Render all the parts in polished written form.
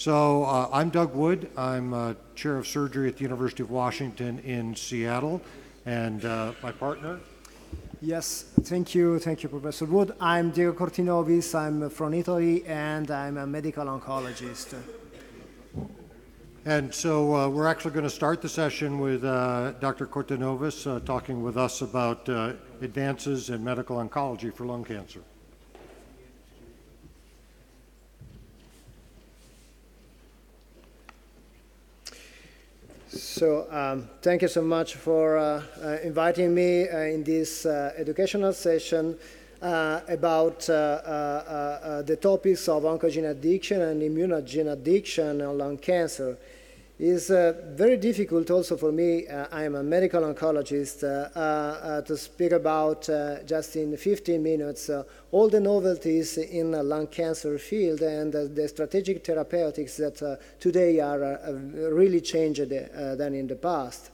So I'm Doug Wood. I'm Chair of Surgery at the University of Washington in Seattle, and my partner. Yes, thank you, Professor Wood. I'm Diego Cortinovis. I'm from Italy, and I'm a medical oncologist. And so we're actually going to start the session with Dr. Cortinovis talking with us about advances in medical oncology for lung cancer. So thank you so much for inviting me in this educational session about the topics of oncogene addiction and immunogen addiction on lung cancer. It's very difficult also for me, I am a medical oncologist, to speak about just in 15 minutes all the novelties in the lung cancer field and the strategic therapeutics that today are really changed than in the past.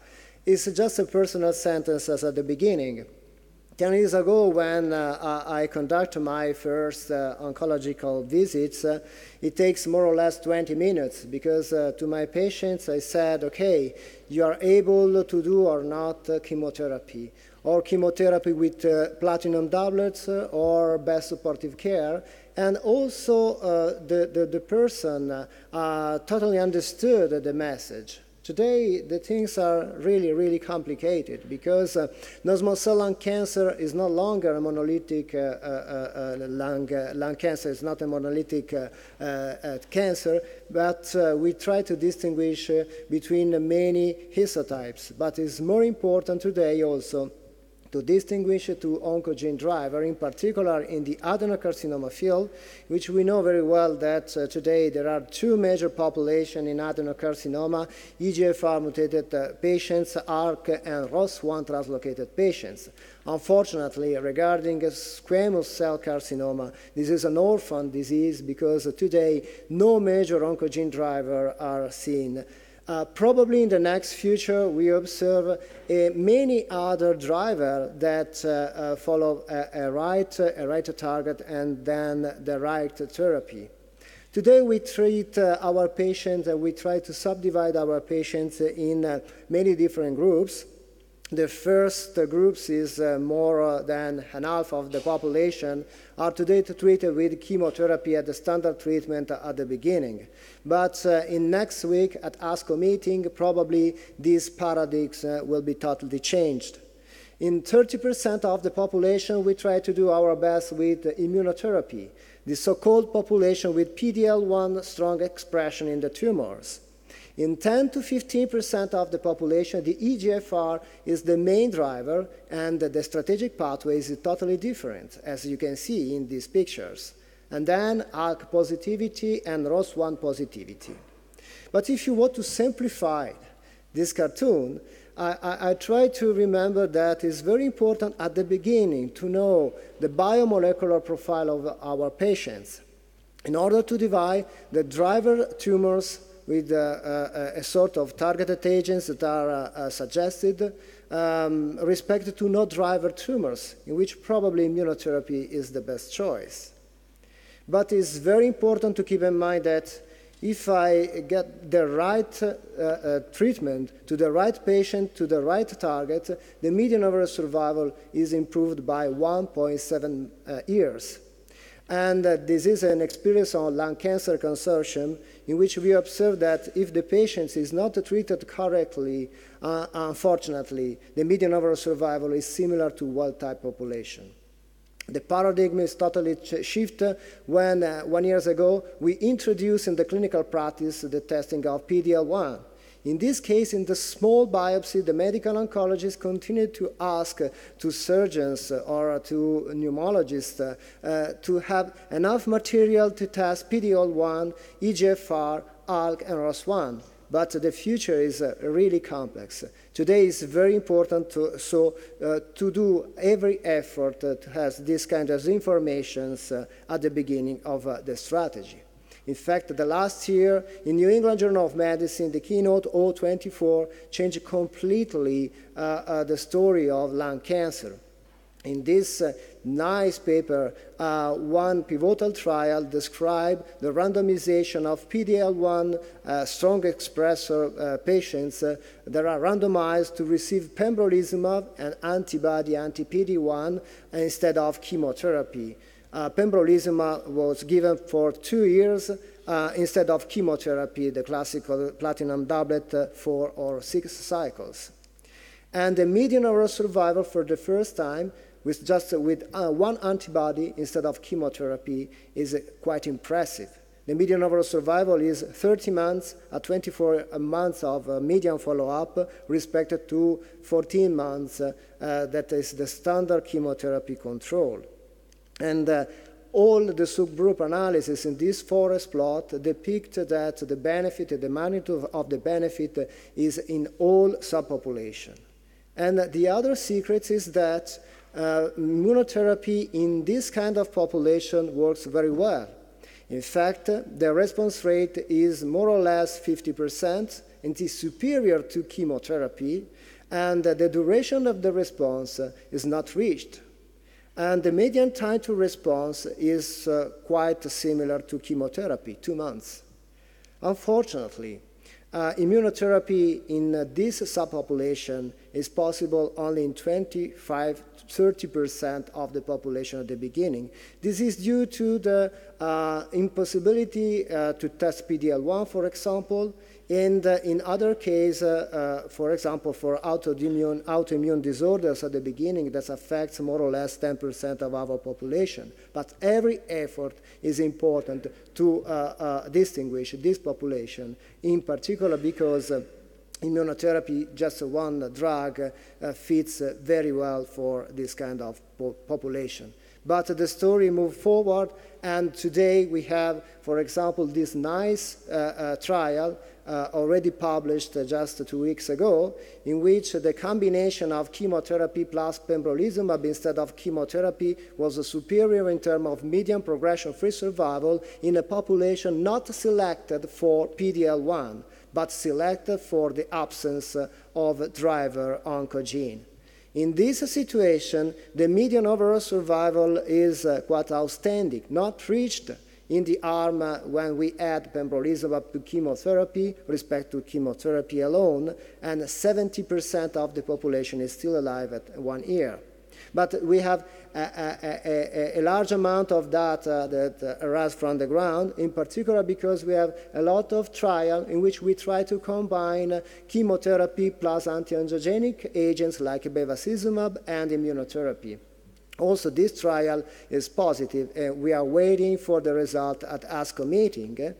It's just a personal sentence as at the beginning. 10 years ago, when I conduct my first oncological visits, it takes more or less 20 minutes because to my patients I said, okay, you are able to do or not chemotherapy, or chemotherapy with platinum doublets or best supportive care. And also the person totally understood the message. Today, the things are really, really complicated because non-small cell lung cancer is no longer a monolithic lung cancer. It's not a monolithic cancer, but we try to distinguish between many histotypes. But it's more important today also to distinguish two oncogene driver, in particular in the adenocarcinoma field, which we know very well that today there are two major populations in adenocarcinoma, EGFR mutated patients, ARC, and ROS1 translocated patients. Unfortunately, regarding squamous cell carcinoma, this is an orphan disease because today no major oncogene driver are seen. Probably in the next future, we observe many other drivers that follow a right target and then the right therapy. Today, we treat our patients, we try to subdivide our patients in many different groups. The first groups is more than half of the population are today treated with chemotherapy at the standard treatment at the beginning. But in next week at ASCO meeting, probably these paradigms will be totally changed. In 30% of the population, we try to do our best with immunotherapy, the so-called population with PD-L1 strong expression in the tumors. In 10 to 15% of the population, the EGFR is the main driver, and the strategic pathway is totally different, as you can see in these pictures. And then ALK positivity and ROS1 positivity. But if you want to simplify this cartoon, I try to remember that it's very important at the beginning to know the biomolecular profile of our patients in order to divide the driver tumors with a sort of targeted agents that are suggested, respect to no driver tumors, in which probably immunotherapy is the best choice. But it's very important to keep in mind that if I get the right treatment to the right patient, to the right target, the median overall survival is improved by 1.7 years. And this is an experience on Lung Cancer Consortium in which we observe that if the patient is not treated correctly, unfortunately, the median overall survival is similar to wild-type population. The paradigm is totally shifted when 1 year ago we introduced in the clinical practice the testing of PD-L1. In this case, in the small biopsy, the medical oncologists continue to ask to surgeons or to pneumologists to have enough material to test PD-L1, EGFR, ALK, and ROS1. But the future is really complex. Today is very important to do every effort to have this kind of information at the beginning of the strategy. In fact, the last year in New England Journal of Medicine, the keynote 024 changed completely the story of lung cancer. In this nice paper, one pivotal trial described the randomization of PD-L1 strong expressor patients that are randomized to receive pembrolizumab, an antibody anti-PD-1, instead of chemotherapy. Pembrolizumab was given for 2 years instead of chemotherapy, the classical platinum doublet, 4 or 6 cycles. And the median overall survival for the first time with one antibody instead of chemotherapy is quite impressive. The median overall survival is 30 months at 24 months of median follow-up, respected to 14 months that is the standard chemotherapy control. And all the subgroup analysis in this forest plot depict that the benefit, the magnitude of the benefit is in all subpopulation. And the other secret is that immunotherapy in this kind of population works very well. In fact, the response rate is more or less 50% and is superior to chemotherapy, and the duration of the response is not reached. And the median time to response is quite similar to chemotherapy, 2 months. Unfortunately, immunotherapy in this subpopulation is possible only in 25–30% of the population at the beginning. This is due to the impossibility to test PD-L1, for example, and in other cases, for example, for autoimmune disorders at the beginning, that affects more or less 10% of our population. But every effort is important to distinguish this population, in particular because immunotherapy, just one drug, fits very well for this kind of population. But the story moved forward, and today we have, for example, this nice trial already published just 2 weeks ago, in which the combination of chemotherapy plus pembrolizumab instead of chemotherapy was superior in terms of median progression-free survival in a population not selected for PD-L1, but selected for the absence of driver oncogene. In this situation, the median overall survival is quite outstanding, not reached in the arm when we add pembrolizumab to chemotherapy respect to chemotherapy alone, and 70% of the population is still alive at 1 year. But we have a large amount of data that arises from the ground, in particular because we have a lot of trials in which we try to combine chemotherapy plus anti-angiogenic agents like bevacizumab and immunotherapy. Also, this trial is positive, and we are waiting for the result at ASCO meeting.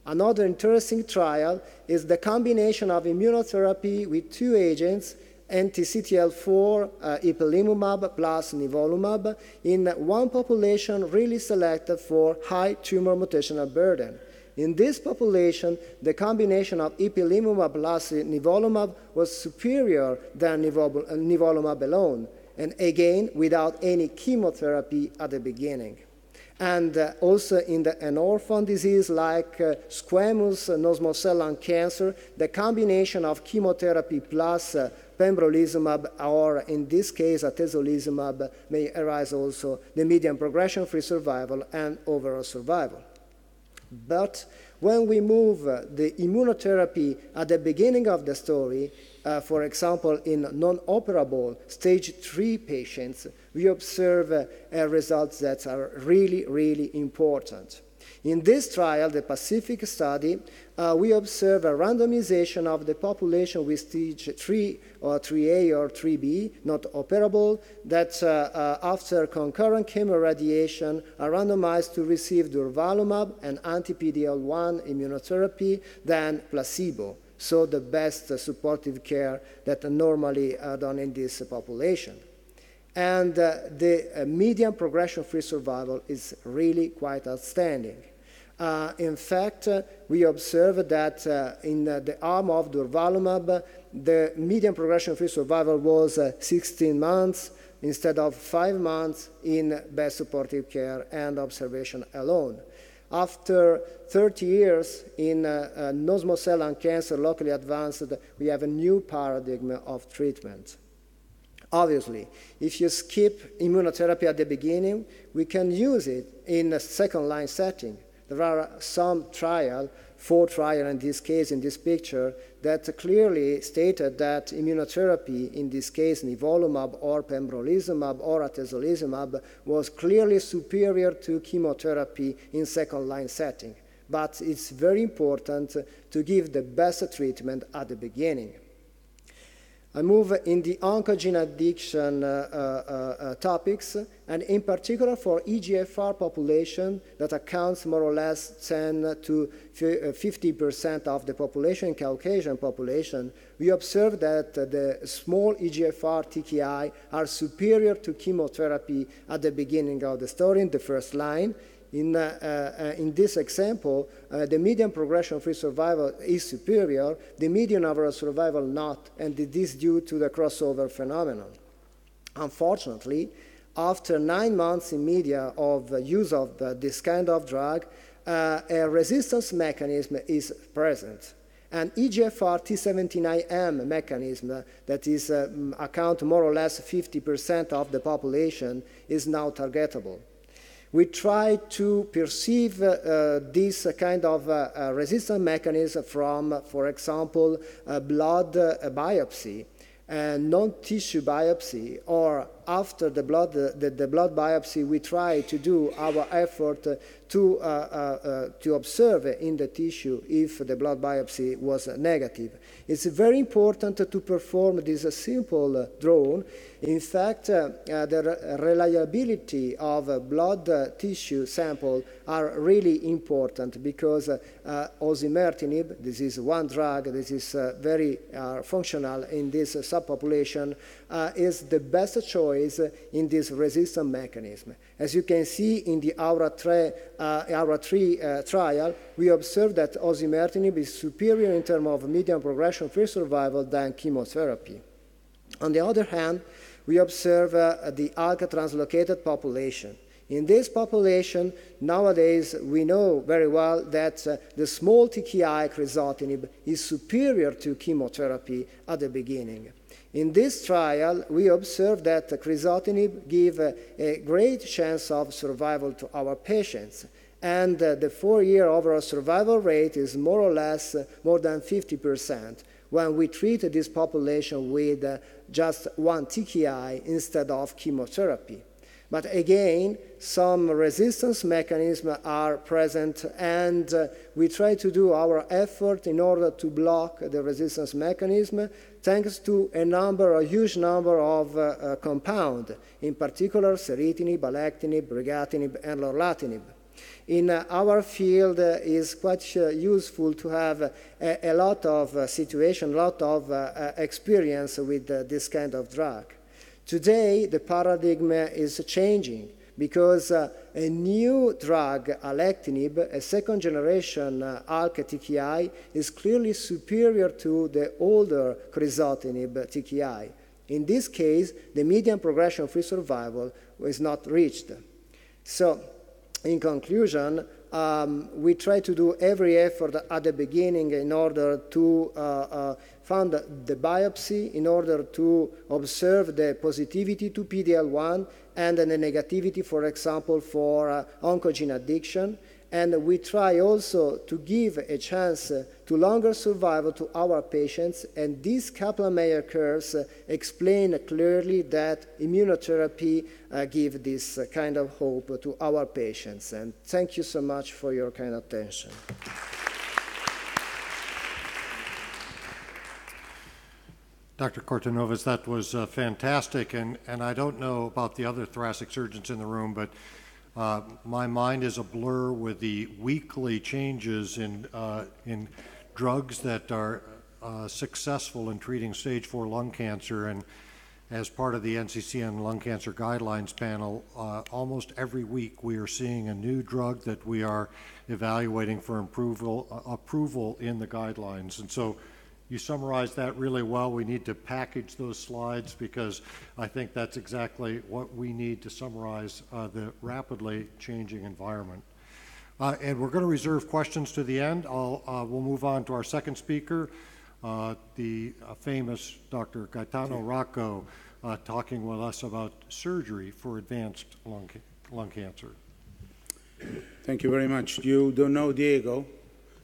Another interesting trial is the combination of immunotherapy with 2 agents, anti-CTL4 ipilimumab plus nivolumab, in one population really selected for high tumor mutational burden. In this population, the combination of ipilimumab plus nivolumab was superior than nivolumab alone, and again, without any chemotherapy at the beginning. And also in an orphan disease like squamous non-small cell lung cancer, the combination of chemotherapy plus pembrolizumab, or in this case atezolizumab, may arise also the median progression-free survival and overall survival. But when we move the immunotherapy at the beginning of the story, for example, in non-operable stage 3 patients, we observe results that are really, really important. In this trial, the Pacific study, we observe a randomization of the population with stage 3 or 3A or 3B, not operable, that after concurrent chemoradiation are randomized to receive durvalumab and anti-PD-L1 immunotherapy, then placebo. So the best supportive care that normally are done in this population. And the median progression-free survival is really quite outstanding. In fact, we observed that in the arm of durvalumab, the median progression-free survival was 16 months instead of 5 months in best supportive care and observation alone. After 30 years in non-small cell lung cancer locally advanced, we have a new paradigm of treatment. Obviously, if you skip immunotherapy at the beginning, we can use it in a second-line setting. There are some trials, 4 trials in this case, in this picture, that clearly stated that immunotherapy, in this case nivolumab or pembrolizumab or atezolizumab, was clearly superior to chemotherapy in second-line setting. But it's very important to give the best treatment at the beginning. I move in the oncogene addiction topics, and in particular for EGFR population that accounts more or less 10 to 50% of the population, Caucasian population, we observe that the small EGFR TKI are superior to chemotherapy at the beginning of the story in the first line. In this example, the median progression-free survival is superior, the median overall survival not, and it is due to the crossover phenomenon. Unfortunately, after 9 months in media of use of this kind of drug, a resistance mechanism is present. An EGFR T79M mechanism that is account more or less 50% of the population is now targetable. We try to perceive this kind of resistance mechanism from, for example, blood biopsy, non-tissue biopsy, or after the blood biopsy, we try to do our effort to observe in the tissue if the blood biopsy was negative. It's very important to perform this simple drone. In fact, the reliability of blood tissue sample are really important because osimertinib, this is one drug, this is very functional in this subpopulation, is the best choice in this resistance mechanism. As you can see in the AURA3 trial, we observed that osimertinib is superior in terms of median progression-free survival than chemotherapy. On the other hand, we observe the ALK translocated population. In this population, nowadays, we know very well that the small TKI crizotinib is superior to chemotherapy at the beginning. In this trial, we observed that crizotinib gives a great chance of survival to our patients. And the 4-year overall survival rate is more or less more than 50% when we treat this population with just one TKI instead of chemotherapy. But again, some resistance mechanisms are present, and we try to do our effort in order to block the resistance mechanism thanks to a huge number of compounds, in particular ceritinib, alectinib, brigatinib, and lorlatinib. In our field, it is quite useful to have a lot of situation, a lot of experience with this kind of drug. Today, the paradigm is changing because a new drug, alectinib, a second-generation ALK TKI, is clearly superior to the older crizotinib TKI. In this case, the median progression-free survival was not reached. So, in conclusion, we try to do every effort at the beginning in order to find the biopsy, in order to observe the positivity to PD-L1 and the negativity, for example, for oncogene addiction. And we try also to give a chance to longer survival to our patients. And these Kaplan-Meier curves explain clearly that immunotherapy gives this kind of hope to our patients. And thank you so much for your kind attention. Dr. Cortanovas, that was fantastic. And I don't know about the other thoracic surgeons in the room, but my mind is a blur with the weekly changes in drugs that are successful in treating stage 4 lung cancer. And as part of the NCCN Lung Cancer Guidelines panel, almost every week we are seeing a new drug that we are evaluating for approval in the guidelines. And so you summarized that really well. We need to package those slides because I think that's exactly what we need to summarize the rapidly changing environment. And we're going to reserve questions to the end. We'll move on to our second speaker, the famous Dr. Gaetano Rocco, talking with us about surgery for advanced lung cancer. Thank you very much. You don't know Diego.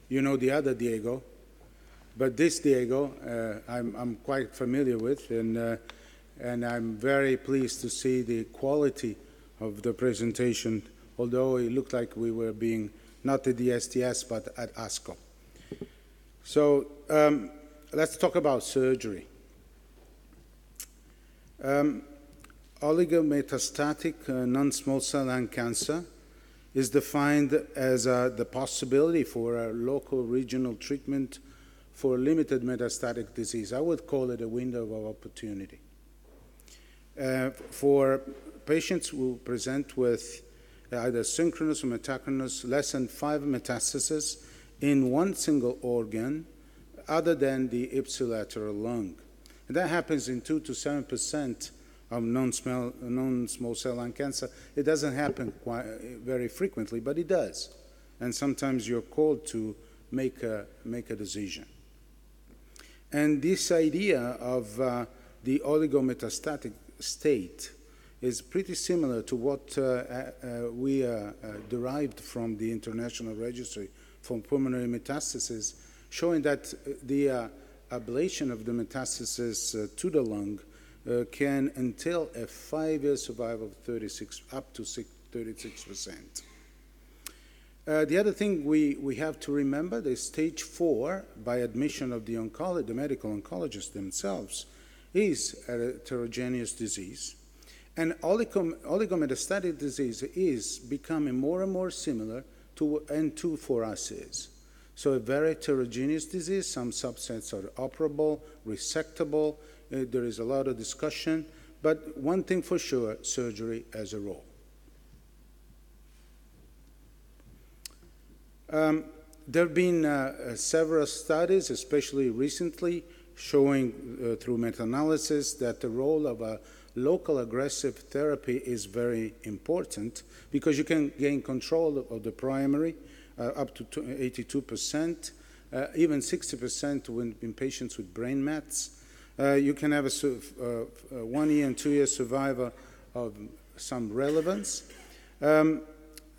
You know the other Diego. But this Diego, I'm quite familiar with, and I'm very pleased to see the quality of the presentation, although it looked like we were being not at the STS, but at ASCO. So let's talk about surgery. Oligometastatic non-small cell lung cancer is defined as the possibility for a local regional treatment for limited metastatic disease. I would call it a window of opportunity. For patients who present with either synchronous or metachronous, less than 5 metastases in one single organ other than the ipsilateral lung. And that happens in 2 to 7% of non-small cell lung cancer. It doesn't happen very frequently, but it does. And sometimes you're called to make a decision. And this idea of the oligometastatic state is pretty similar to what we derived from the International Registry for Pulmonary Metastasis, showing that the ablation of the metastasis to the lung can entail a 5-year survival of up to 36%. The other thing we have to remember, the stage 4, by admission of the medical oncologists themselves, is a heterogeneous disease. And oligometastatic disease is becoming more and more similar to what N2 for us is. So a very heterogeneous disease. Some subsets are operable, resectable. There is a lot of discussion. But one thing for sure, surgery has a role. There have been several studies, especially recently, showing through meta-analysis that the role of a local aggressive therapy is very important because you can gain control of the primary up to 82%, even 60% in patients with brain mets. You can have a 1 year and 2 year survival of some relevance. There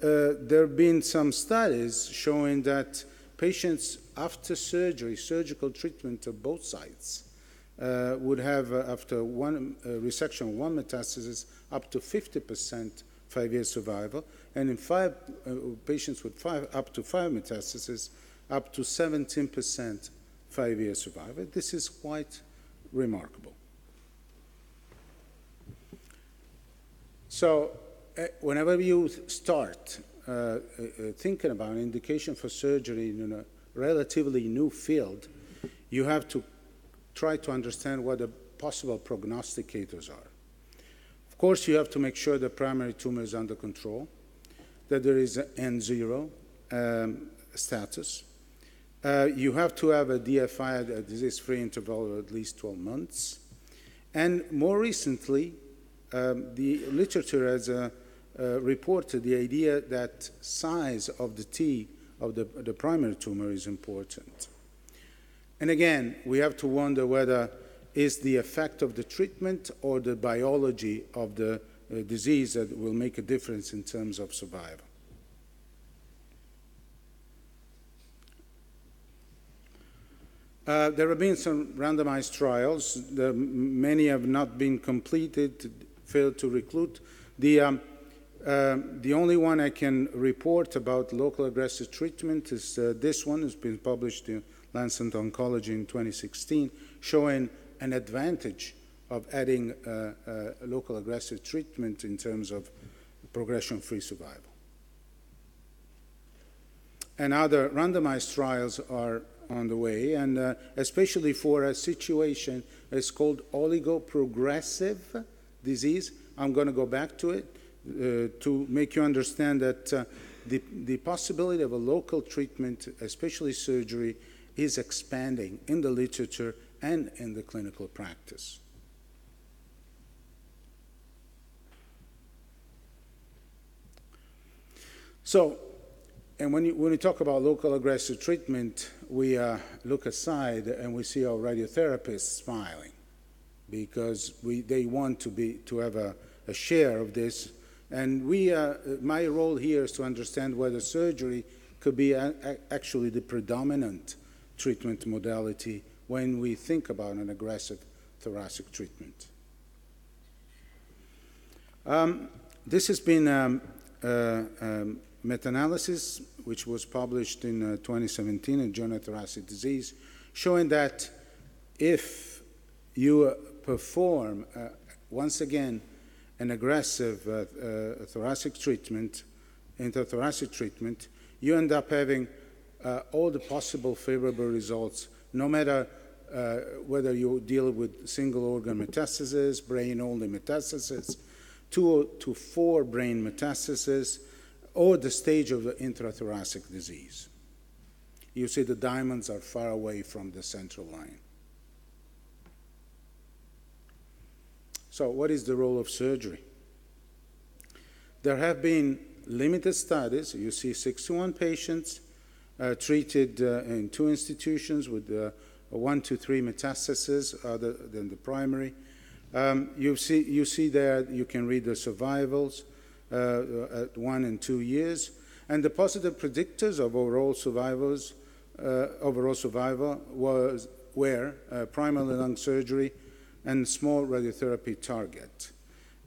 have been some studies showing that patients after surgery, surgical treatment of both sides, would have, after one resection, one metastasis, up to 50% 5-year survival, and in patients with up to 5 metastases, up to 17% 5-year survival. This is quite remarkable. So whenever you start thinking about an indication for surgery in a relatively new field, you have to try to understand what the possible prognosticators are. Of course, you have to make sure the primary tumor is under control, that there is an N0 status. You have to have a DFI, a disease-free interval of at least 12 months. And more recently, the literature has reported the idea that size of the T of the primary tumor is important. And again, we have to wonder whether is the effect of the treatment or the biology of the disease that will make a difference in terms of survival. There have been some randomized trials. Many have not been completed, failed to recruit. The only one I can report about local aggressive treatment is this one. It's been published in Lancet Oncology in 2016, showing an advantage of adding local aggressive treatment in terms of progression-free survival. And other randomized trials are on the way, and especially for a situation that's called oligoprogressive disease. I'm going to go back to it to make you understand that the possibility of a local treatment, especially surgery, is expanding in the literature and in the clinical practice. So, and when you talk about local aggressive treatment, we look aside and we see our radiotherapists smiling. because they want to have a share of this. And my role here is to understand whether surgery could be actually the predominant treatment modality when we think about an aggressive thoracic treatment. This has been meta-analysis, which was published in 2017 in Journal of Thoracic Disease, showing that if you perform, once again, an aggressive thoracic treatment, intrathoracic treatment, you end up having all the possible favorable results, no matter whether you deal with single organ metastasis, brain-only metastasis, 2 to 4 brain metastasis, or the stage of the intrathoracic disease. You see the diamonds are far away from the central line. So what is the role of surgery? There have been limited studies. You see 61 patients treated in 2 institutions with 1 to 3 metastases other than the primary. You see there, you can read the survivals at 1 and 2 years, and the positive predictors of overall survival were primary lung surgery and small radiotherapy target.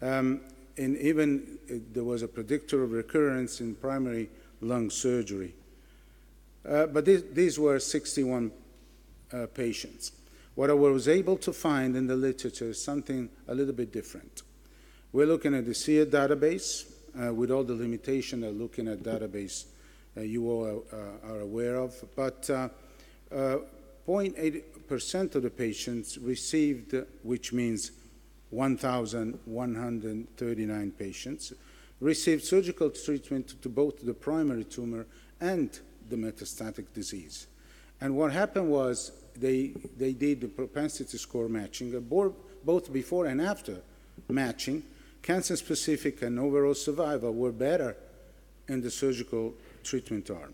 And even there was a predictor of recurrence in primary lung surgery. But these were 61 patients. What I was able to find in the literature is something a little bit different. We're looking at the SEER database with all the limitations of looking at database you all are aware of, but 0.8% of the patients received, which means 1,139 patients, received surgical treatment to both the primary tumor and the metastatic disease. And what happened was they did the propensity score matching, both before and after matching. Cancer-specific and overall survival were better in the surgical treatment arm.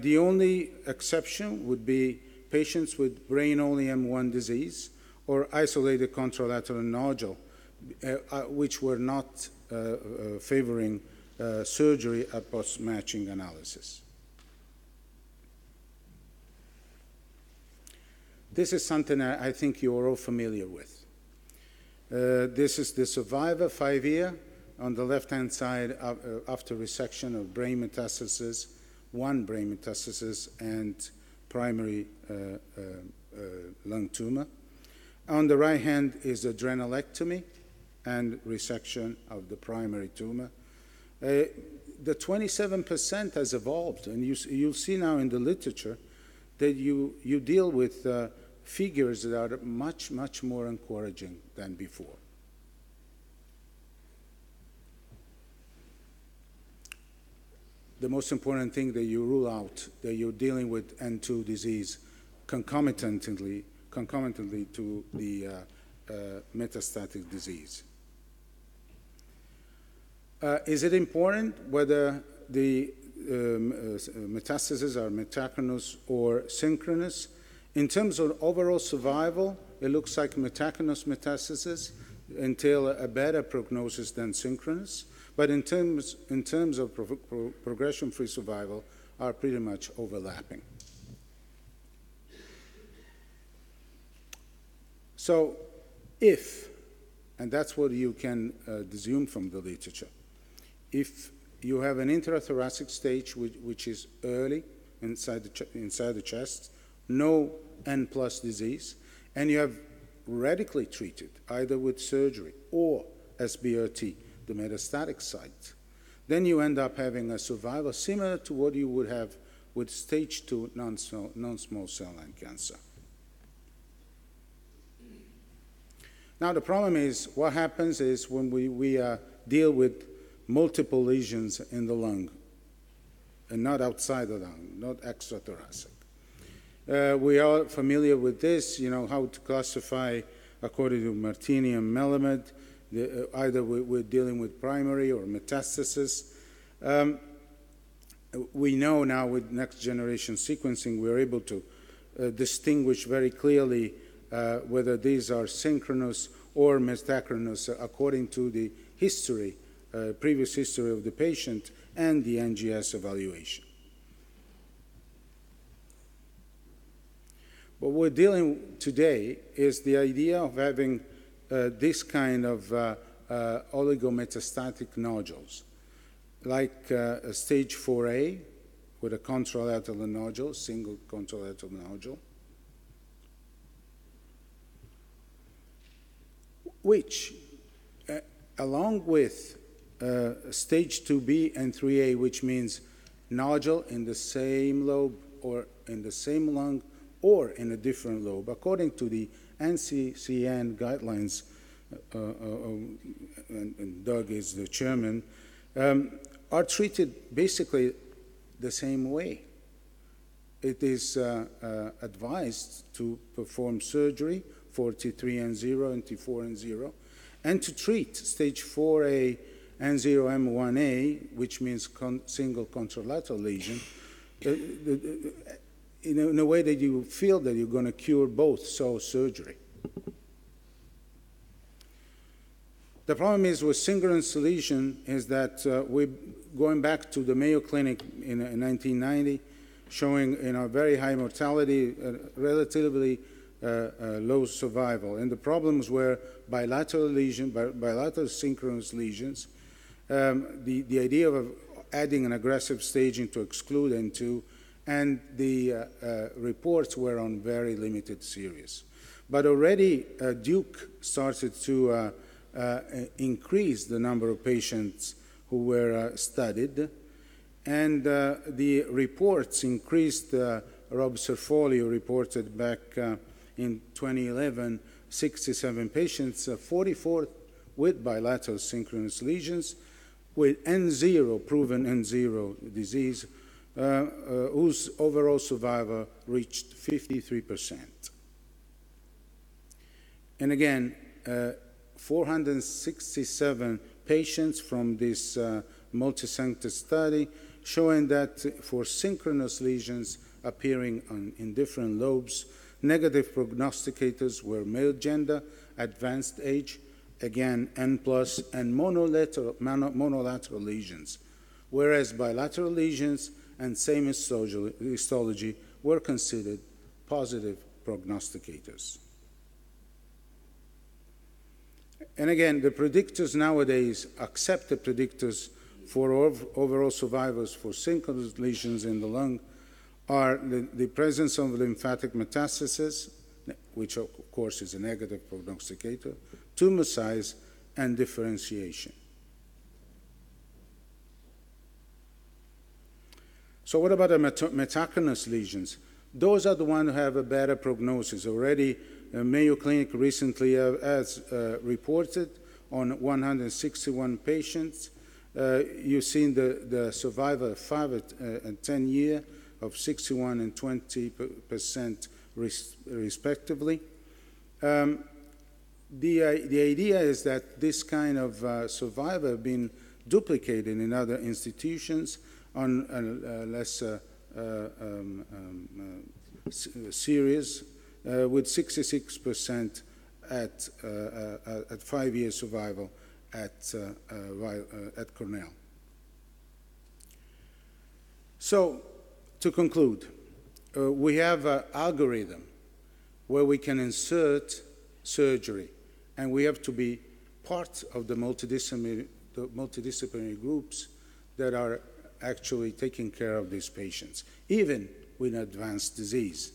The only exception would be patients with brain-only M1 disease or isolated contralateral nodule, which were not favoring surgery at post-matching analysis. This is something I think you're all familiar with. This is the survivor 5-year on the left-hand side after resection of brain metastasis, 1 brain metastasis and primary lung tumor. On the right hand is adrenalectomy and resection of the primary tumor. The 27% has evolved, and you'll see now in the literature that you deal with figures that are much, much more encouraging than before. The most important thing that you rule out that you're dealing with N2 disease concomitantly to the metastatic disease. Is it important whether the metastases are metachronous or synchronous? In terms of overall survival, it looks like metachronous metastases entail a better prognosis than synchronous, but in terms of progression-free survival are pretty much overlapping. So if, and that's what you can deduce from the literature, if you have an intrathoracic stage which is early inside the chest, no N+ disease, and you have radically treated either with surgery or SBRT, the metastatic site, then you end up having a survival similar to what you would have with stage 2 non-small cell lung cancer. Now the problem is, what happens is when we deal with multiple lesions in the lung, and not outside the lung, not extrathoracic. We are familiar with this, how to classify according to Martini and Melamed, either we're dealing with primary or metastasis. We know now with next generation sequencing, we're able to distinguish very clearly whether these are synchronous or metachronous according to the history, previous history of the patient and the NGS evaluation. What we're dealing today is the idea of having this kind of oligometastatic nodules, like a stage 4A with a contralateral nodule, single contralateral nodule, which, along with stage 2B and 3A, which means nodule in the same lobe or in the same lung or in a different lobe, according to the NCCN guidelines, and Doug is the chairman, are treated basically the same way. It is advised to perform surgery for T3 and 0 and T4 and 0, and to treat stage 4A and 0M1A, which means single contralateral lesion, in a way that you feel that you're going to cure both, so surgery. The problem is with synchronous lesion is that we're going back to the Mayo Clinic in 1990, showing very high mortality, relatively low survival. And the problems were bilateral lesion, bilateral synchronous lesions. The idea of adding an aggressive staging to exclude N2, and the reports were on very limited series. But already Duke started to increase the number of patients who were studied, and the reports increased. Rob Cerfolio reported back in 2011, 67 patients, 44 with bilateral synchronous lesions, with N0, proven N0 disease, whose overall survival reached 53%. And again, 467 patients from this multi-center study showing that for synchronous lesions appearing in different lobes, negative prognosticators were male gender, advanced age, again N+, and monolateral lesions, whereas bilateral lesions and same histology were considered positive prognosticators. And again, the predictors nowadays, accepted predictors for overall survivors for synchronous lesions in the lung are the presence of lymphatic metastasis, which of course is a negative prognosticator, tumor size, and differentiation. So what about the metachronous lesions? Those are the ones who have a better prognosis. Already, Mayo Clinic recently has reported on 161 patients. You've seen the survival of 5 and 10 years of 61 and 20% respectively. The idea is that this kind of survival has been duplicated in other institutions on less series, with 66% at 5-year survival at Cornell. So, to conclude, we have an algorithm where we can insert surgery, and we have to be part of the multidisciplinary groups that are actually taking care of these patients, even with advanced disease.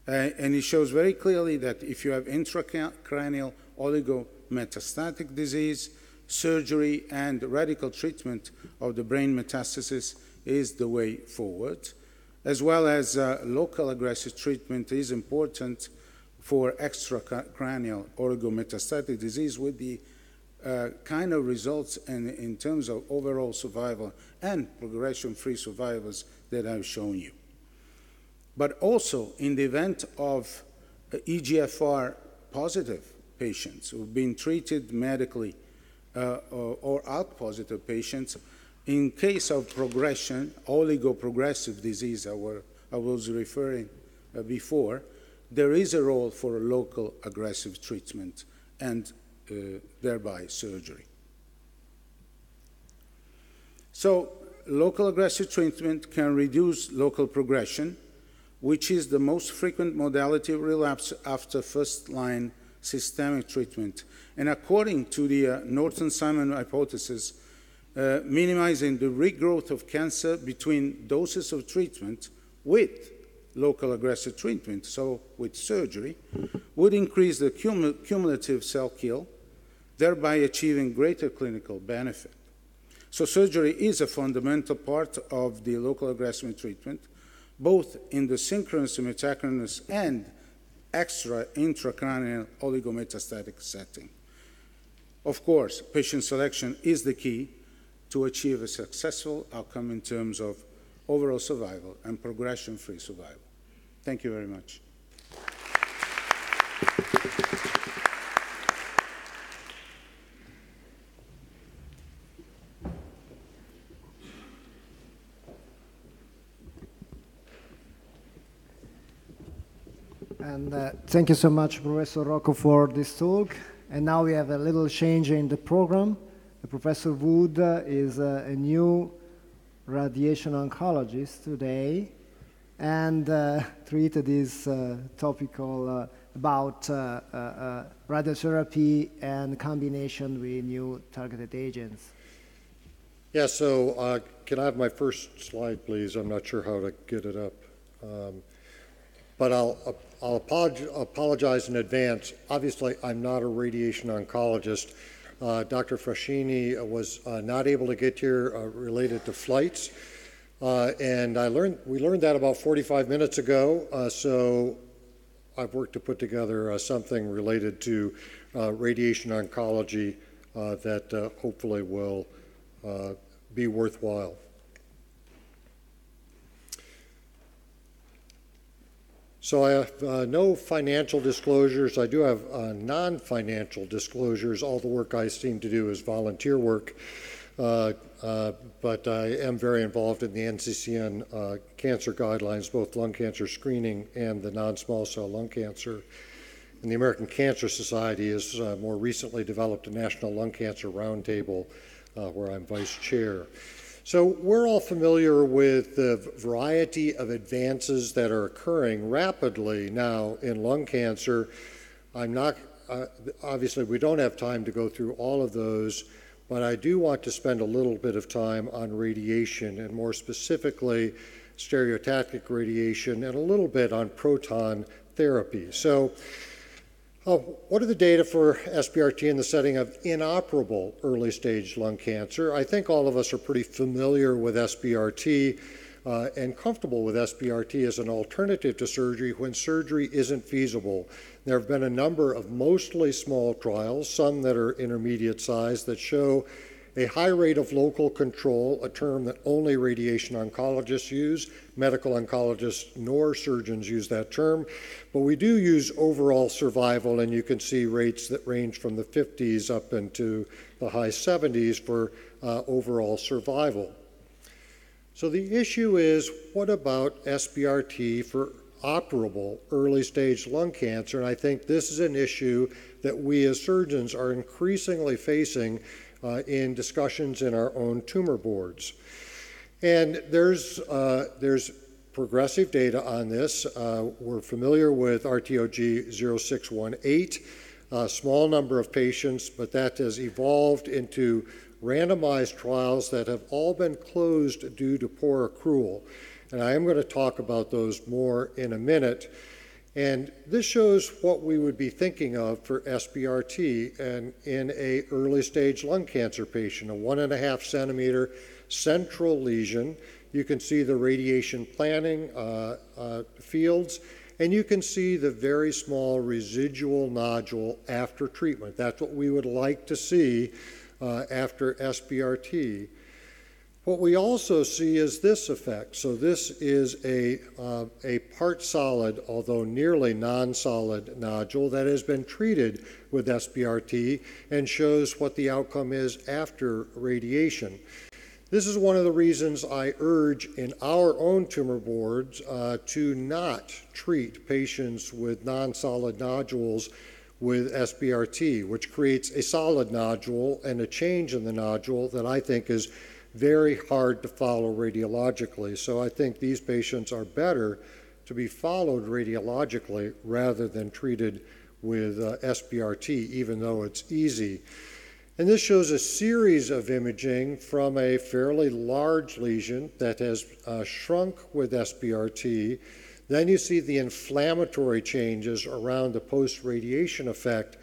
And it shows very clearly that if you have intracranial oligometastatic disease, surgery and radical treatment of the brain metastasis is the way forward, as well as local aggressive treatment is important for extracranial oligometastatic disease with the kind of results in terms of overall survival and progression-free survivors that I've shown you. But also, in the event of EGFR positive patients who've been treated medically or ALK positive patients, in case of progression, oligoprogressive disease I was referring before, there is a role for a local aggressive treatment and thereby surgery. So local aggressive treatment can reduce local progression, which is the most frequent modality of relapse after first-line systemic treatment. And according to the Norton-Simon hypothesis, minimizing the regrowth of cancer between doses of treatment with local aggressive treatment, so with surgery, would increase the cumulative cell kill, thereby achieving greater clinical benefit. So surgery is a fundamental part of the local aggressive treatment, both in the synchronous metachronous and extra intracranial oligometastatic setting. Of course, patient selection is the key to achieve a successful outcome in terms of overall survival and progression-free survival. Thank you very much. And thank you so much, Professor Rocco, for this talk. And now we have a little change in the program. Professor Wood is a new radiation oncologist today, and treated this topical about radiotherapy and combination with new targeted agents. Yeah, so can I have my first slide, please? I'm not sure how to get it up. But I'll apologize in advance. Obviously, I'm not a radiation oncologist. Dr. Fraschini was not able to get here related to flights. And we learned that about 45 minutes ago. So I've worked to put together something related to radiation oncology that hopefully will be worthwhile. So I have no financial disclosures. I do have non-financial disclosures. All the work I seem to do is volunteer work, but I am very involved in the NCCN cancer guidelines, both lung cancer screening and the non-small cell lung cancer. And the American Cancer Society has more recently developed a National Lung Cancer Roundtable where I'm vice chair. So we're all familiar with the variety of advances that are occurring rapidly now in lung cancer. Obviously we don't have time to go through all of those, but I do want to spend a little bit of time on radiation, and more specifically stereotactic radiation, and a little bit on proton therapy. So what are the data for SBRT in the setting of inoperable early-stage lung cancer? I think all of us are pretty familiar with SBRT and comfortable with SBRT as an alternative to surgery when surgery isn't feasible. There have been a number of mostly small trials, some that are intermediate size, that show a high rate of local control, a term that only radiation oncologists use. Medical oncologists nor surgeons use that term, but we do use overall survival, and you can see rates that range from the 50s up into the high 70s for overall survival. So the issue is, what about SBRT for operable early-stage lung cancer? And I think this is an issue that we as surgeons are increasingly facing in discussions in our own tumor boards. And there's progressive data on this. We're familiar with RTOG 0618, a small number of patients, but that has evolved into randomized trials that have all been closed due to poor accrual. And I am going to talk about those more in a minute. And this shows what we would be thinking of for SBRT and in a early stage lung cancer patient, a 1.5 centimeter central lesion. You can see the radiation planning fields, and you can see the very small residual nodule after treatment. That's what we would like to see after SBRT. What we also see is this effect. So this is a part solid, although nearly non-solid nodule that has been treated with SBRT and shows what the outcome is after radiation. This is one of the reasons I urge in our own tumor boards to not treat patients with non-solid nodules with SBRT, which creates a solid nodule and a change in the nodule that I think is very hard to follow radiologically. So I think these patients are better to be followed radiologically rather than treated with SBRT, even though it's easy. And this shows a series of imaging from a fairly large lesion that has shrunk with SBRT. Then you see the inflammatory changes around the post-radiation effect,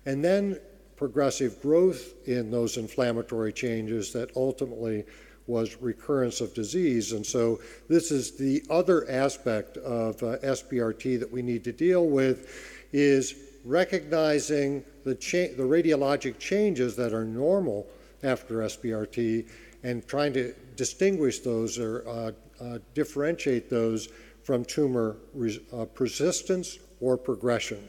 and then progressive growth in those inflammatory changes that ultimately was recurrence of disease. And so this is the other aspect of SBRT that we need to deal with, is recognizing the radiologic changes that are normal after SBRT and trying to distinguish those or differentiate those from tumor persistence or progression.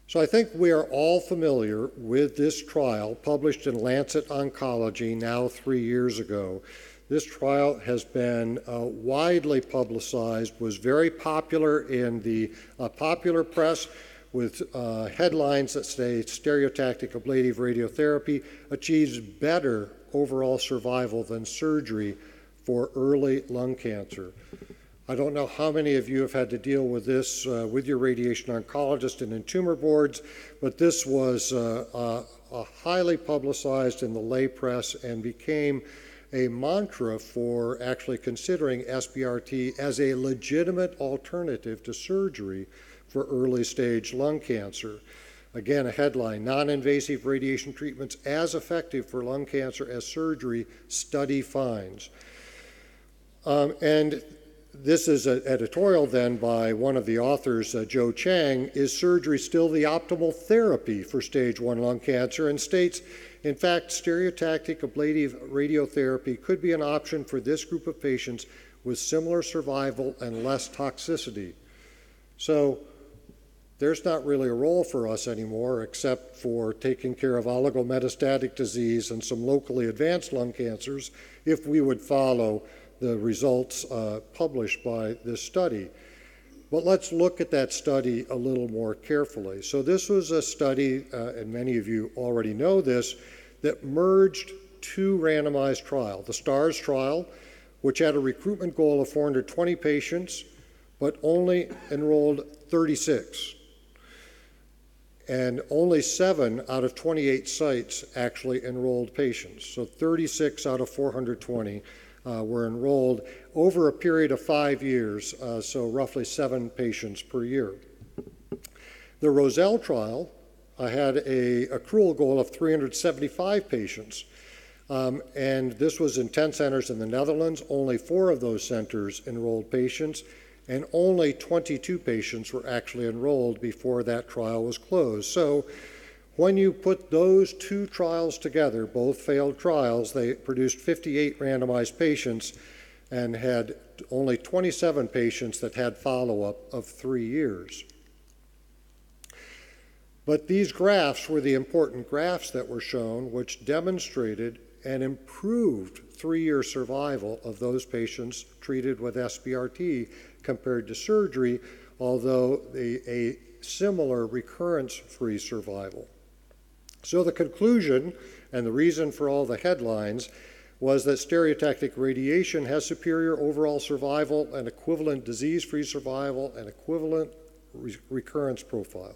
So I think we are all familiar with this trial published in Lancet Oncology now 3 years ago. This trial has been widely publicized, was very popular in the popular press with headlines that say stereotactic ablative radiotherapy achieves better overall survival than surgery for early lung cancer. I don't know how many of you have had to deal with this with your radiation oncologist and in tumor boards, but this was highly publicized in the lay press and became a mantra for actually considering SBRT as a legitimate alternative to surgery for early stage lung cancer. Again, a headline, non-invasive radiation treatments as effective for lung cancer as surgery, study finds. And this is an editorial then by one of the authors, Joe Chang, is surgery still the optimal therapy for stage 1 lung cancer, and states, in fact, stereotactic ablative radiotherapy could be an option for this group of patients with similar survival and less toxicity. So there's not really a role for us anymore except for taking care of oligometastatic disease and some locally advanced lung cancers if we would follow the results published by this study. But let's look at that study a little more carefully. So this was a study, and many of you already know this, that merged 2 randomized trials. The STARS trial, which had a recruitment goal of 420 patients, but only enrolled 36. And only 7 out of 28 sites actually enrolled patients. So 36 out of 420 were enrolled over a period of 5 years, so roughly 7 patients per year. The Roselle trial had an accrual goal of 375 patients, and this was in 10 centers in the Netherlands. Only 4 of those centers enrolled patients, and only 22 patients were actually enrolled before that trial was closed. So when you put those 2 trials together, both failed trials, they produced 58 randomized patients and had only 27 patients that had follow-up of 3 years. But these graphs were the important graphs that were shown, which demonstrated and improved 3-year survival of those patients treated with SBRT compared to surgery, although a similar recurrence-free survival. So the conclusion, and the reason for all the headlines, was that stereotactic radiation has superior overall survival and equivalent disease-free survival and equivalent recurrence profile.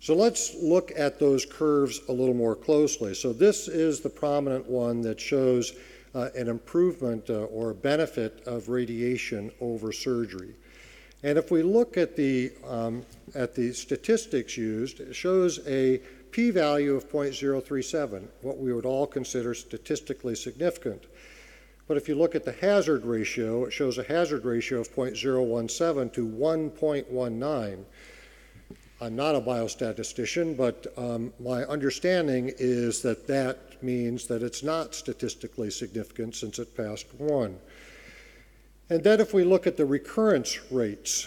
So let's look at those curves a little more closely. So this is the prominent one that shows an improvement or a benefit of radiation over surgery. And if we look at the statistics used, it shows a p-value of 0.037, what we would all consider statistically significant. But if you look at the hazard ratio, it shows a hazard ratio of 0.017 to 1.19. I'm not a biostatistician, but my understanding is that that means that it's not statistically significant since it passed 1. And then if we look at the recurrence rates,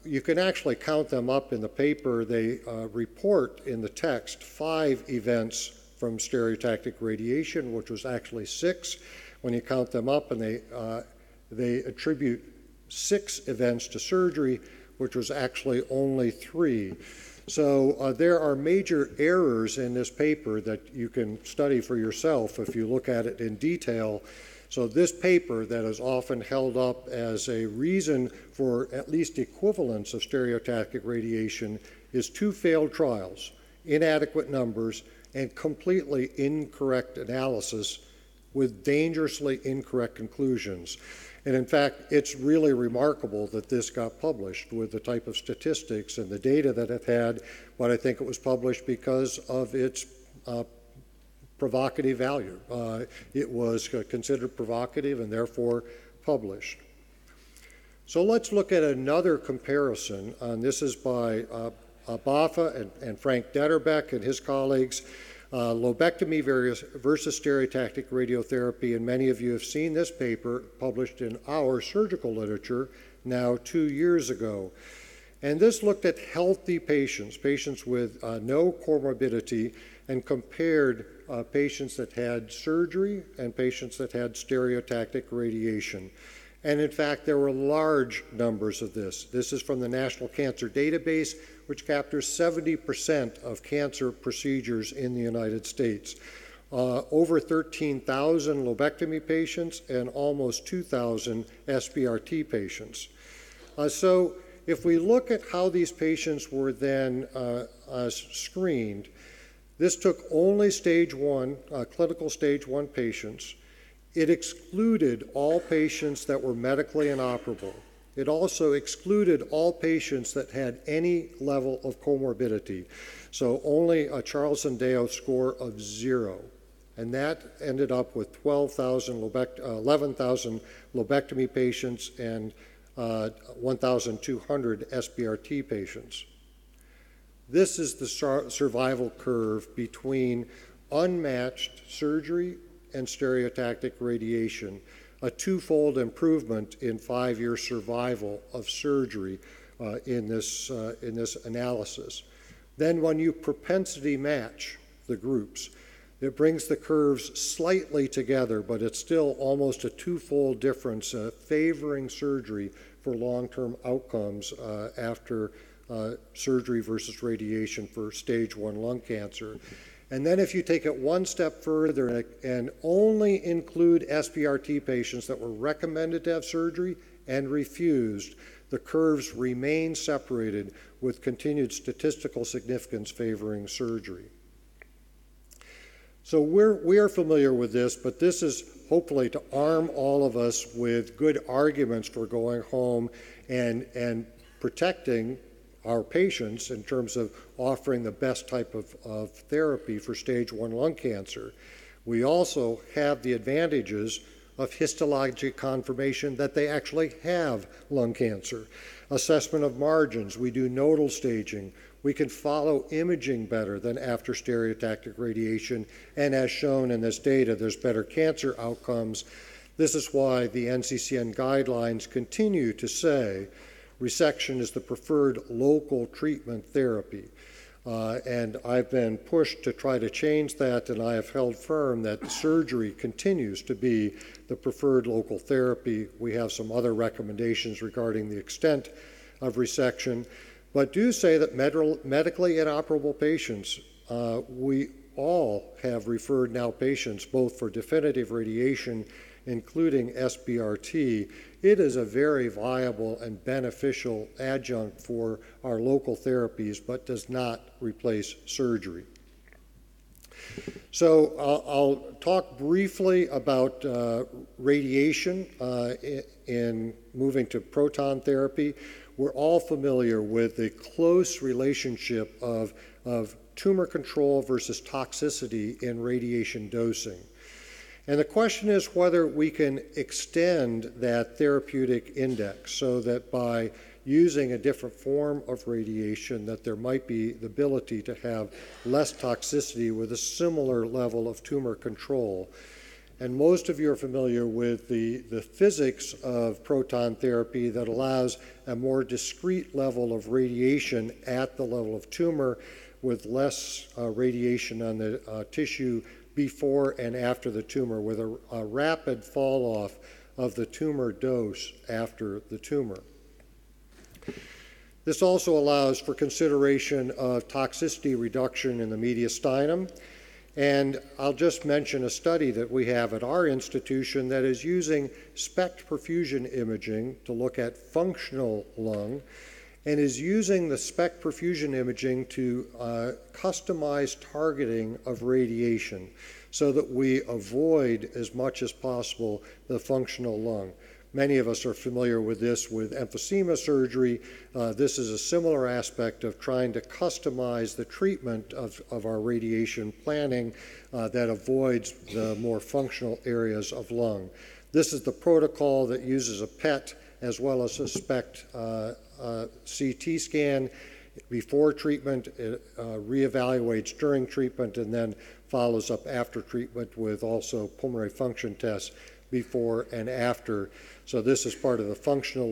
you can actually count them up in the paper. They report in the text 5 events from stereotactic radiation, which was actually 6 when you count them up, and they attribute 6 events to surgery, which was actually only 3. So there are major errors in this paper that you can study for yourself if you look at it in detail. So this paper that is often held up as a reason for at least equivalence of stereotactic radiation is 2 failed trials, inadequate numbers, and completely incorrect analysis with dangerously incorrect conclusions. And in fact, it's really remarkable that this got published with the type of statistics and the data that it had, but I think it was published because of its provocative value. It was considered provocative and therefore published. So let's look at another comparison. This is by Baffa and Frank Detterbeck and his colleagues. Lobectomy versus stereotactic radiotherapy, and many of you have seen this paper published in our surgical literature now 2 years ago. And this looked at healthy patients, patients with no comorbidity, and compared patients that had surgery and patients that had stereotactic radiation. And in fact, there were large numbers of this. This is from the National Cancer Database, which captures 70% of cancer procedures in the United States. Over 13,000 lobectomy patients and almost 2,000 SBRT patients. So if we look at how these patients were then screened, this took only stage 1, clinical stage 1 patients. It excluded all patients that were medically inoperable. It also excluded all patients that had any level of comorbidity. So only a Charles-Sandeo score of 0. And that ended up with 11,000 lobectomy patients and 1,200 SBRT patients. This is the survival curve between unmatched surgery and stereotactic radiation, a 2-fold improvement in 5-year survival of surgery in this analysis. Then when you propensity match the groups, it brings the curves slightly together, but it's still almost a 2-fold difference favoring surgery for long-term outcomes after surgery versus radiation for stage 1 lung cancer. And then if you take it one step further and only include SBRT patients that were recommended to have surgery and refused, the curves remain separated with continued statistical significance favoring surgery. So we are familiar with this, but this is hopefully to arm all of us with good arguments for going home and protecting our patients in terms of offering the best type of therapy for stage 1 lung cancer. We also have the advantages of histologic confirmation that they actually have lung cancer. Assessment of margins, we do nodal staging. We can follow imaging better than after stereotactic radiation, and as shown in this data, there's better cancer outcomes. This is why the NCCN guidelines continue to say resection is the preferred local treatment therapy. And I've been pushed to try to change that, and I have held firm that surgery continues to be the preferred local therapy. We have some other recommendations regarding the extent of resection, but do say that medically inoperable patients, we all have referred now patients both for definitive radiation, including SBRT. It is a very viable and beneficial adjunct for our local therapies, but does not replace surgery. So I'll talk briefly about radiation in moving to proton therapy. We're all familiar with the close relationship of tumor control versus toxicity in radiation dosing. And the question is whether we can extend that therapeutic index so that by using a different form of radiation that there might be the ability to have less toxicity with a similar level of tumor control. And most of you are familiar with the physics of proton therapy that allows a more discrete level of radiation at the level of tumor, with less radiation on the tissue before and after the tumor, with a rapid fall off of the tumor dose after the tumor. This also allows for consideration of toxicity reduction in the mediastinum. And I'll just mention a study that we have at our institution that is using SPECT perfusion imaging to look at functional lung, and is using the SPECT perfusion imaging to customize targeting of radiation so that we avoid as much as possible the functional lung. Many of us are familiar with this with emphysema surgery. This is a similar aspect of trying to customize the treatment of our radiation planning that avoids the more functional areas of lung. This is the protocol that uses a PET as well as a SPECT CT scan before treatment. It reevaluates during treatment and then follows up after treatment with also pulmonary function tests before and after. So this is part of the functional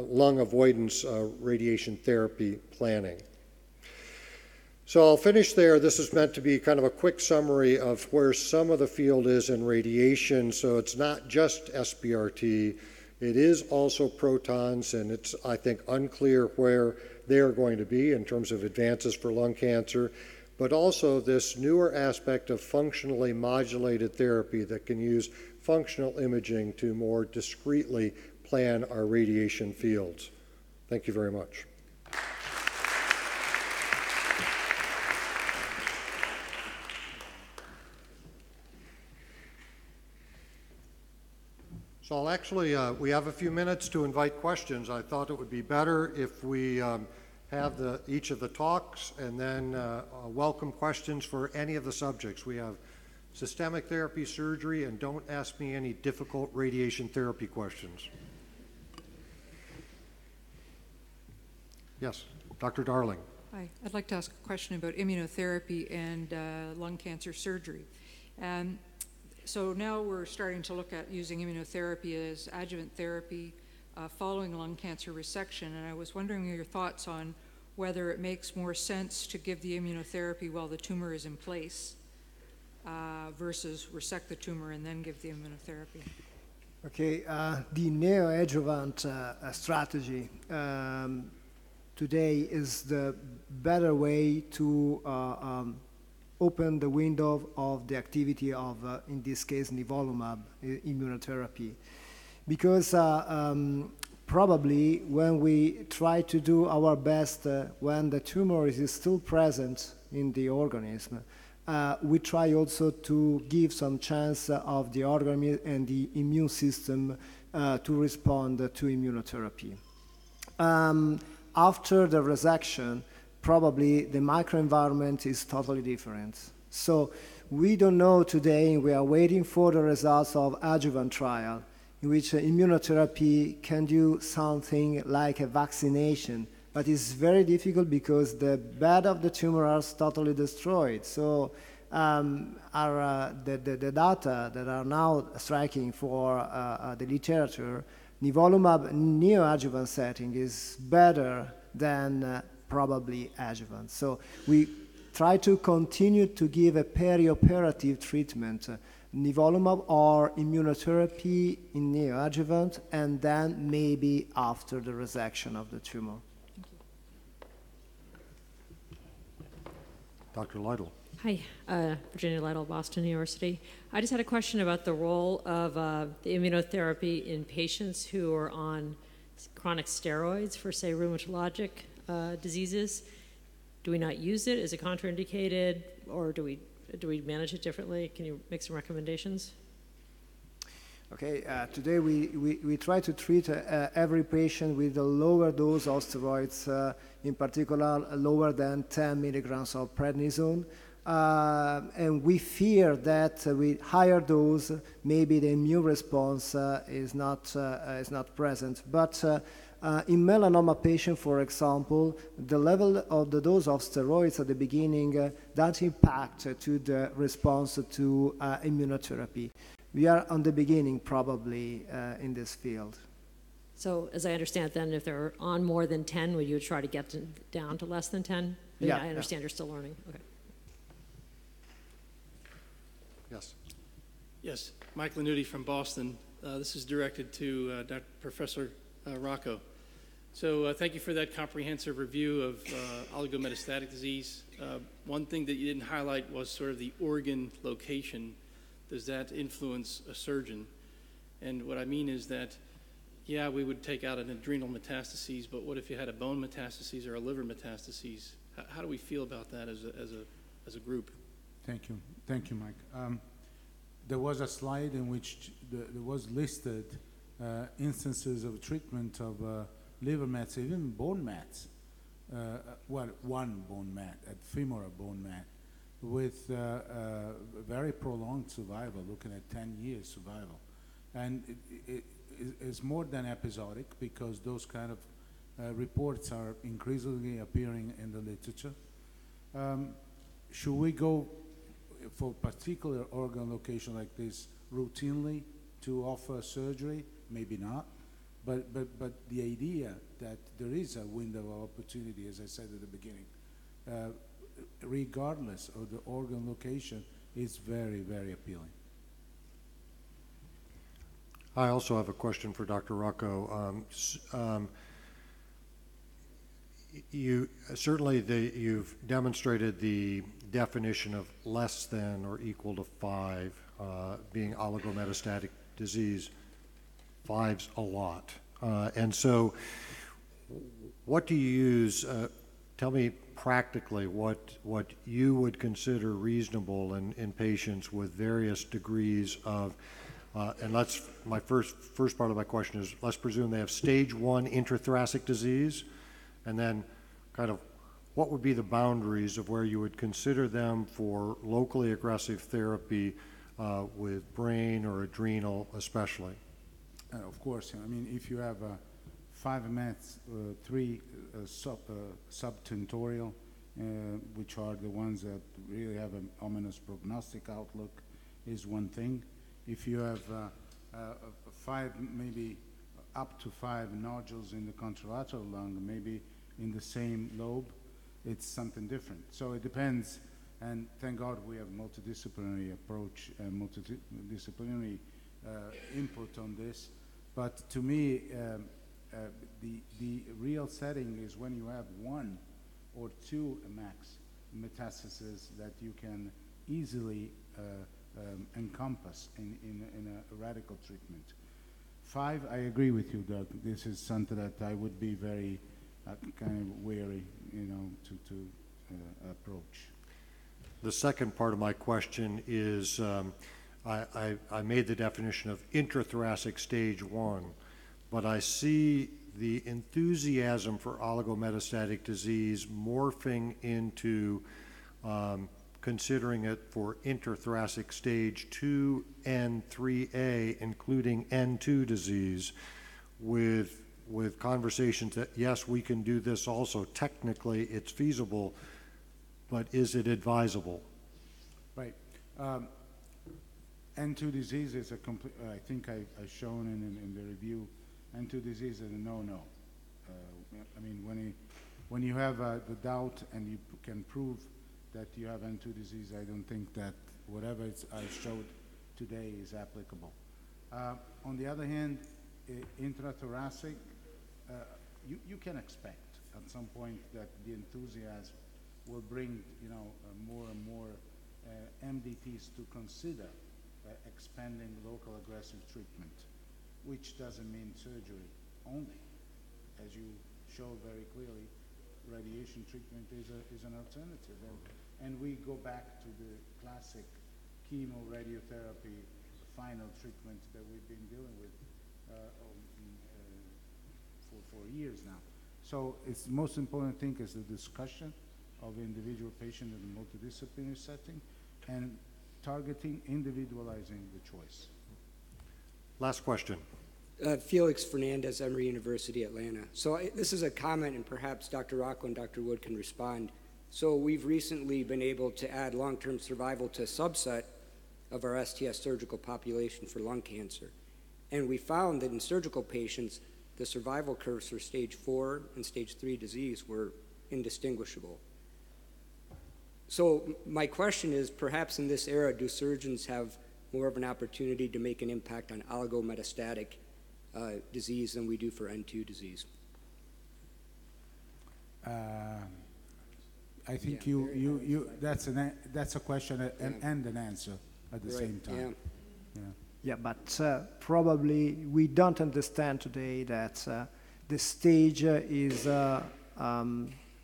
lung avoidance radiation therapy planning. So I'll finish there. This is meant to be kind of a quick summary of where some of the field is in radiation. So it's not just SBRT. It is also protons, and it's, I think, unclear where they are going to be in terms of advances for lung cancer, but also this newer aspect of functionally modulated therapy that can use functional imaging to more discreetly plan our radiation fields. Thank you very much. So I'll actually, we have a few minutes to invite questions. I thought it would be better if we have each of the talks and then welcome questions for any of the subjects. We have systemic therapy, surgery, and don't ask me any difficult radiation therapy questions. Yes, Dr. Darling. Hi, I'd like to ask a question about immunotherapy and lung cancer surgery. So now we're starting to look at using immunotherapy as adjuvant therapy following lung cancer resection, and I was wondering your thoughts on whether it makes more sense to give the immunotherapy while the tumor is in place versus resect the tumor and then give the immunotherapy. Okay, the neoadjuvant strategy today is the better way to open the window of the activity of, in this case, nivolumab immunotherapy. Because probably when we try to do our best when the tumor is still present in the organism, we try also to give some chance of the organism and the immune system to respond to immunotherapy. After the resection, probably the microenvironment is totally different. So we don't know today, we are waiting for the results of adjuvant trial in which immunotherapy can do something like a vaccination, but it's very difficult because the bed of the tumor is totally destroyed. So the data that are now striking for the literature, nivolumab neoadjuvant setting is better than probably adjuvant. So we try to continue to give a perioperative treatment, nivolumab or immunotherapy in neoadjuvant, and then maybe after the resection of the tumor. Dr. Lytle. Hi, Virginia Lytle, Boston University. I just had a question about the role of the immunotherapy in patients who are on chronic steroids for, say, rheumatologic diseases. Do we not use it? Is it contraindicated, or do we manage it differently? Can you make some recommendations? Okay, today we try to treat every patient with a lower dose of steroids, in particular lower than 10 milligrams of prednisone. And we fear that with higher dose, maybe the immune response is not present. But in melanoma patient, for example, the level of the dose of steroids at the beginning does impact to the response to immunotherapy. We are on the beginning, probably, in this field. So as I understand it then, if they're on more than 10, would you try to get down to less than 10? Yeah. I understand you're still learning. Okay. Yes. Yes, Mike Lanuti from Boston. This is directed to Professor Rocco. So thank you for that comprehensive review of oligometastatic disease. One thing that you didn't highlight was sort of the organ location. Does that influence a surgeon? And what I mean is that, yeah, we would take out an adrenal metastases, but what if you had a bone metastases or a liver metastases? How do we feel about that as a group? Thank you, Mike. There was a slide in which there was listed instances of treatment of liver mets, even bone mets. Well, one bone met, a femoral bone met, with very prolonged survival, looking at 10 years survival. And it's more than episodic because those kind of reports are increasingly appearing in the literature. Should we go for particular organ location like this routinely to offer surgery? Maybe not. But the idea that there is a window of opportunity, as I said at the beginning, regardless of the organ location, is very, very appealing. I also have a question for Dr. Rocco. You've demonstrated the definition of less than or equal to 5 being oligometastatic disease. 5's a lot. And so what do you use? Tell me practically what you would consider reasonable in patients with various degrees of, and my first part of my question is, let's presume they have stage 1 intrathoracic disease, and then kind of what would be the boundaries of where you would consider them for locally aggressive therapy with brain or adrenal especially? Of course, I mean, if you have 5 mets, 3 subtentorial, which are the ones that really have an ominous prognostic outlook, is one thing. If you have 5, maybe up to 5 nodules in the contralateral lung, maybe in the same lobe, it's something different. So it depends, and thank God we have multidisciplinary approach and multidisciplinary input on this. But to me, the real setting is when you have 1 or 2 max metastases that you can easily encompass in a radical treatment. 5, I agree with you, Doug. This is something that I would be very kind of wary, to approach. The second part of my question is, I made the definition of intrathoracic stage 1, but I see the enthusiasm for oligometastatic disease morphing into considering it for intrathoracic stage 2 and 3A, including N2 disease, with conversations that, yes, we can do this also. Technically, it's feasible, but is it advisable? Right. N2 disease is a complete, I think I've shown in the review, N2 disease is a no-no. I mean, when you have the doubt and you can prove that you have N2 disease, I don't think that whatever I showed today is applicable. On the other hand, intrathoracic, you can expect at some point that the enthusiasm will bring, more and more MDTs to consider expanding local aggressive treatment, which doesn't mean surgery only. As you showed very clearly, radiation treatment is an alternative. And we go back to the classic chemoradiotherapy final treatment that we've been dealing with for years now. So it's the most important thing is the discussion of individual patient in the multidisciplinary setting and targeting, individualizing the choice. Last question. Felix Fernandez, Emory University, Atlanta. So this is a comment, and perhaps Dr. Rocco and Dr. Wood can respond. So we've recently been able to add long-term survival to a subset of our STS surgical population for lung cancer. And we found that in surgical patients, the survival curves for stage 4 and stage 3 disease were indistinguishable. So my question is, perhaps in this era, do surgeons have more of an opportunity to make an impact on oligometastatic disease than we do for N2 disease? I think Yeah, that's a question and an answer at the same time. Yeah, but probably we don't understand today that the stage is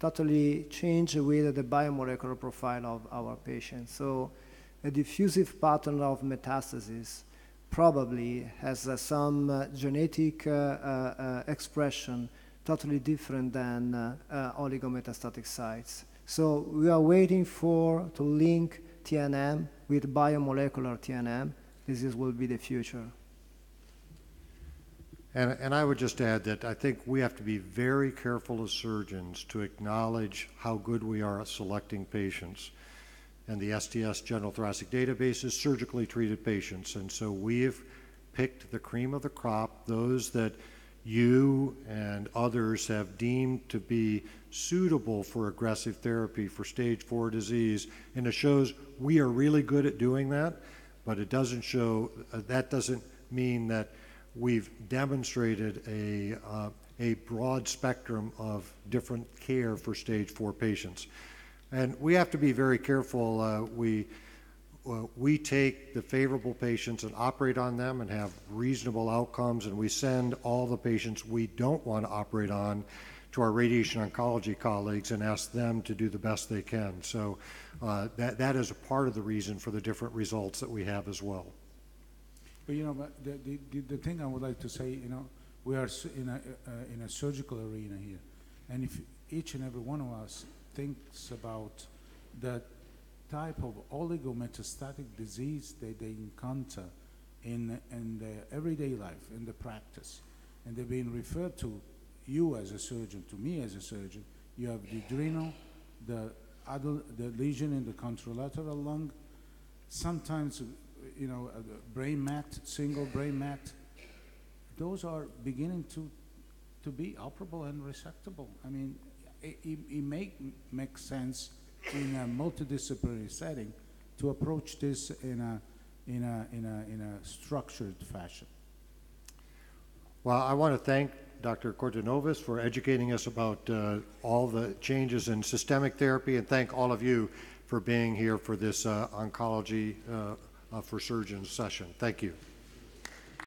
totally changed with the biomolecular profile of our patients. So a diffusive pattern of metastasis probably has some genetic expression totally different than oligometastatic sites. So we are waiting to link TNM with biomolecular TNM. This will be the future. And I would just add that I think we have to be very careful as surgeons to acknowledge how good we are at selecting patients. And the STS general thoracic database is surgically treated patients. And so we've picked the cream of the crop, those that you and others have deemed to be suitable for aggressive therapy for stage 4 disease. And it shows we are really good at doing that, but it doesn't show, that doesn't mean that we've demonstrated a broad spectrum of different care for stage 4 patients. And we have to be very careful. We take the favorable patients and operate on them and have reasonable outcomes, and we send all the patients we don't want to operate on to our radiation oncology colleagues and ask them to do the best they can. So that is a part of the reason for the different results that we have as well. But but the thing I would like to say, we are in a surgical arena here, and if each and every one of us thinks about the type of oligometastatic disease that they encounter in their everyday life, in the practice, and they're being referred to you as a surgeon, to me as a surgeon, you have the adrenal, the lesion in the contralateral lung, sometimes brain mat, single brain mat. Those are beginning to be operable and resectable. I mean, it makes sense in a multidisciplinary setting to approach this in a structured fashion. Well, I want to thank Dr. Cortinovis for educating us about all the changes in systemic therapy, and thank all of you for being here for this oncology for surgeons session. Thank you.